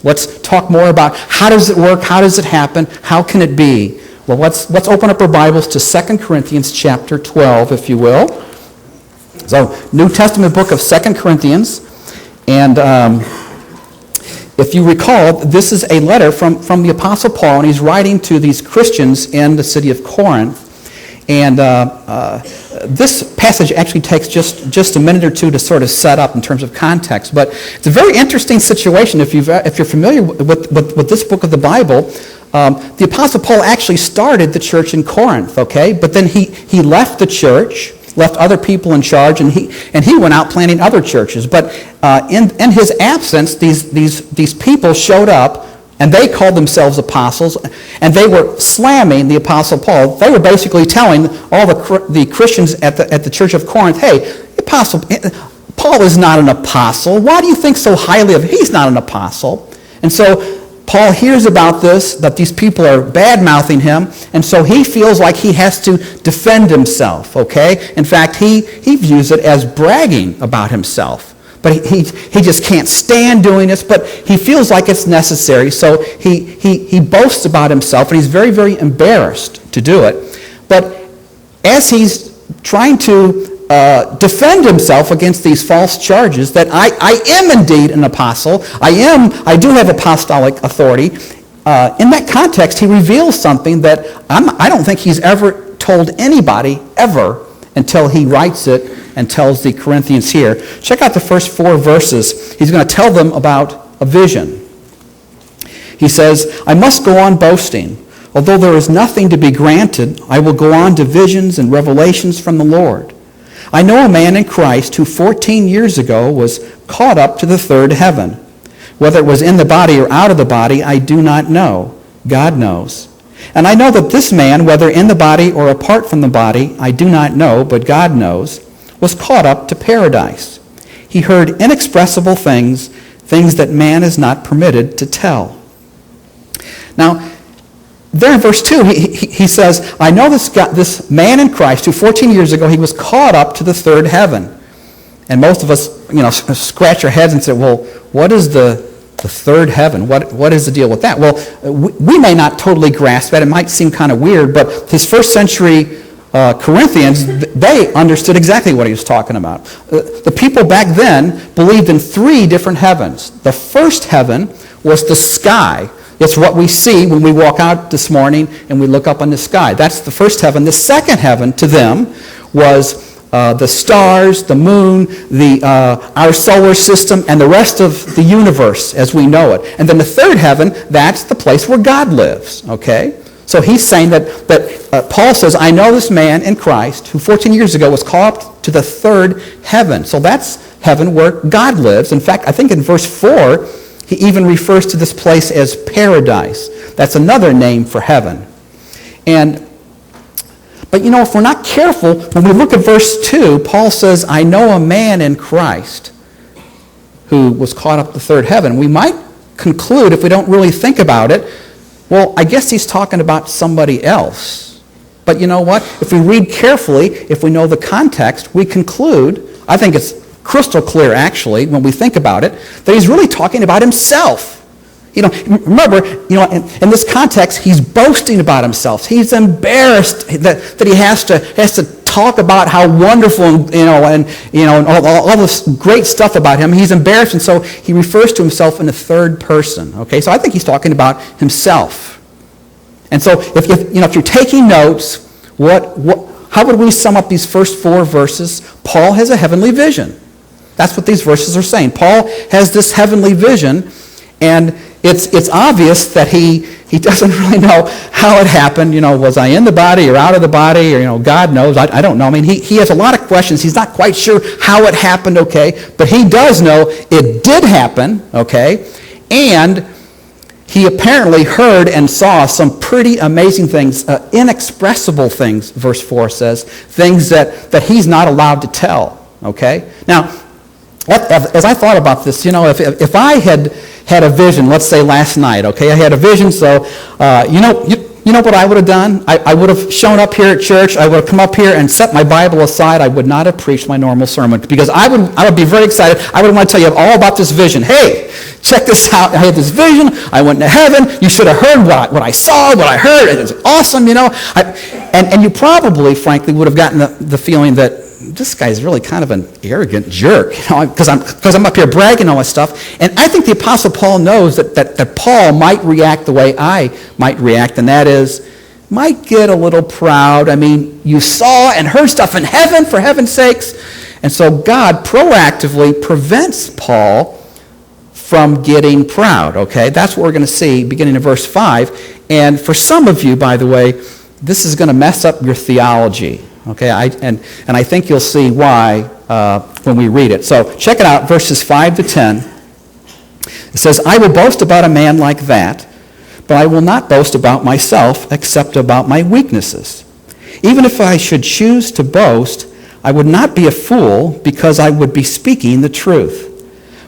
Let's talk more about how does it work, how does it happen, how can it be? Well, let's open up our Bibles to 2 Corinthians chapter 12, if you will. So, New Testament book of 2 Corinthians, and if you recall, this is a letter from the Apostle Paul, and he's writing to these Christians in the city of Corinth. And this passage actually takes just a minute or two to sort of set up in terms of context. But it's a very interesting situation if you're familiar with this book of the Bible. The Apostle Paul actually started the church in Corinth, okay? But then he left the church, left other people in charge, and he went out planting other churches. But in his absence, these people showed up, and they called themselves apostles, and they were slamming the Apostle Paul. They were basically telling all the Christians at the church of Corinth, hey, Apostle Paul is not an apostle. Why do you think so highly of him? He's not an apostle. And so Paul hears about this, that these people are bad-mouthing him, and so he feels like he has to defend himself, okay? In fact, he views it as bragging about himself. But he just can't stand doing this, but he feels like it's necessary, so he boasts about himself, and he's very, very embarrassed to do it. But as he's trying to defend himself against these false charges that I am indeed an apostle, I do have apostolic authority, in that context, he reveals something that I don't think he's ever told anybody, ever, until he writes it and tells the Corinthians here. Check out the first 4 verses. He's going to tell them about a vision. He says, I must go on boasting. Although there is nothing to be granted, I will go on to visions and revelations from the Lord. I know a man in Christ who 14 years ago was caught up to the third heaven. Whether it was in the body or out of the body, I do not know. God knows. And I know that this man, whether in the body or apart from the body, I do not know, but God knows, was caught up to paradise. He heard inexpressible things that man is not permitted to tell. Now, there in verse 2, he says, I know this man in Christ who 14 years ago, he was caught up to the third heaven. And most of us, scratch our heads and say, well, what is the third heaven? What is the deal with that? Well, we may not totally grasp that. It might seem kind of weird, but his first century Corinthians, they understood exactly what he was talking about. The people back then believed in 3 different heavens. The first heaven was the sky. It's what we see when we walk out this morning and we look up in the sky. That's the first heaven. The second heaven to them was the stars, the moon, our solar system, and the rest of the universe as we know it. And then the third heaven, that's the place where God lives, okay? So he's saying that Paul says, I know this man in Christ who 14 years ago was called up to the third heaven. So that's heaven where God lives. In fact, I think in verse 4, he even refers to this place as paradise. That's another name for heaven. But if we're not careful, when we look at verse 2, Paul says, I know a man in Christ who was caught up to the third heaven. We might conclude, if we don't really think about it, well, I guess he's talking about somebody else. But you know what? If we read carefully, if we know the context, we conclude, I think it's crystal clear actually, when we think about it, that he's really talking about himself. Remember, in this context, he's boasting about himself. He's embarrassed that he has to talk about how wonderful and all this great stuff about him. He's embarrassed, and so he refers to himself in the third person. Okay, so I think he's talking about himself. And so if you're taking notes, how would we sum up these first 4 verses? Paul has a heavenly vision. That's what these verses are saying. Paul has this heavenly vision, and it's obvious that he doesn't really know how it happened. Was I in the body or out of the body? Or, God knows. I don't know. I mean, he has a lot of questions. He's not quite sure how it happened, okay? But he does know it did happen, okay? And he apparently heard and saw some pretty amazing things, inexpressible things, verse 4 says, things that he's not allowed to tell, okay? Now, as I thought about this, if I had a vision, let's say last night, okay? I had a vision, so, you know what I would have done? I would have shown up here at church. I would have come up here and set my Bible aside. I would not have preached my normal sermon because I would be very excited. I would want to tell you all about this vision. Hey, check this out. I had this vision. I went to heaven. You should have heard what I saw, what I heard. It was awesome, you know. And you probably, frankly, would have gotten the feeling that this guy's really kind of an arrogant jerk, you know, because I'm up here bragging all this stuff. And I think the Apostle Paul knows that Paul might react the way I might react, and that is, might get a little proud. I mean, you saw and heard stuff in heaven, for heaven's sakes. And so God proactively prevents Paul from getting proud, okay? That's what we're going to see beginning in verse 5. And for some of you, by the way, this is going to mess up your theology. Okay, and I think you'll see why when we read it. So check it out, verses 5 to 10. It says, I will boast about a man like that, but I will not boast about myself except about my weaknesses. Even if I should choose to boast, I would not be a fool because I would be speaking the truth.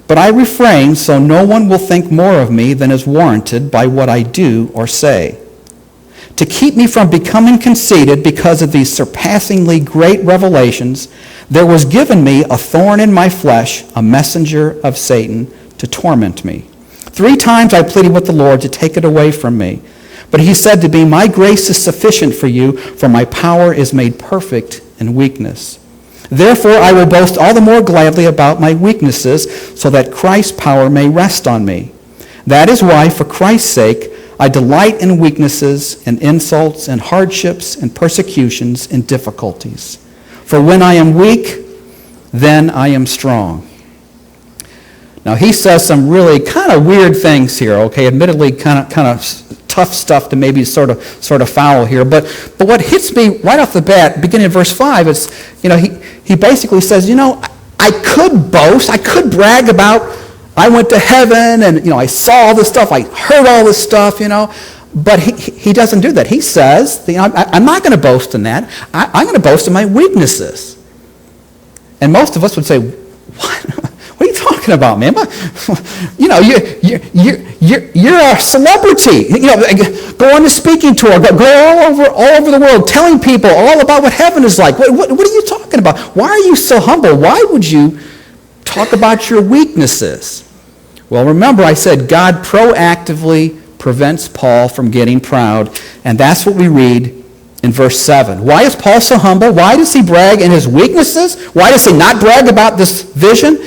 But I refrain so no one will think more of me than is warranted by what I do or say. To keep me from becoming conceited because of these surpassingly great revelations, there was given me a thorn in my flesh, a messenger of Satan, to torment me. 3 times I pleaded with the Lord to take it away from me. But he said to me, my grace is sufficient for you, for my power is made perfect in weakness. Therefore I will boast all the more gladly about my weaknesses, so that Christ's power may rest on me. That is why, for Christ's sake, I delight in weaknesses and insults and hardships and persecutions and difficulties. For when I am weak, then I am strong. Now he says some really kind of weird things here, okay? Admittedly, kind of tough stuff to maybe sort of foul here. But what hits me right off the bat, beginning in verse 5, is, you know, he basically says, you know, I could boast, I could brag about I went to heaven and, you know, I saw all this stuff, I heard all this stuff, you know, but he doesn't do that. He says, you know, I'm not going to boast in that. I'm going to boast in my weaknesses. And most of us would say, what? What are you talking about, man? You know, you're a celebrity. You know, go on a speaking tour, go all over the world, telling people all about what heaven is like. What are you talking about? Why are you so humble? Why would you talk about your weaknesses? Well, remember I said God proactively prevents Paul from getting proud, and that's what we read in verse 7. Why is Paul so humble? Why does he brag in his weaknesses? Why does he not brag about this vision?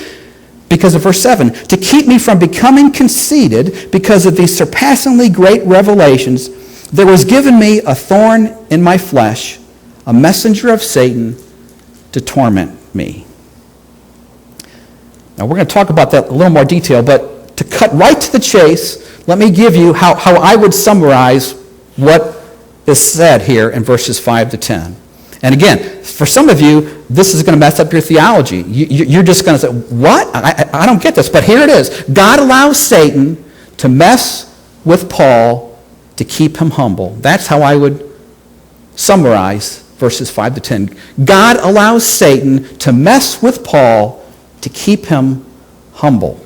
Because of verse 7. To keep me from becoming conceited because of these surpassingly great revelations, there was given me a thorn in my flesh, a messenger of Satan to torment me. Now, we're going to talk about that in a little more detail, but to cut right to the chase, let me give you how I would summarize what is said here in verses 5 to 10. And again, for some of you, this is going to mess up your theology. You're just going to say, what? I don't get this. But here it is. God allows Satan to mess with Paul to keep him humble. That's how I would summarize verses 5 to 10. God allows Satan to mess with Paul to keep him humble.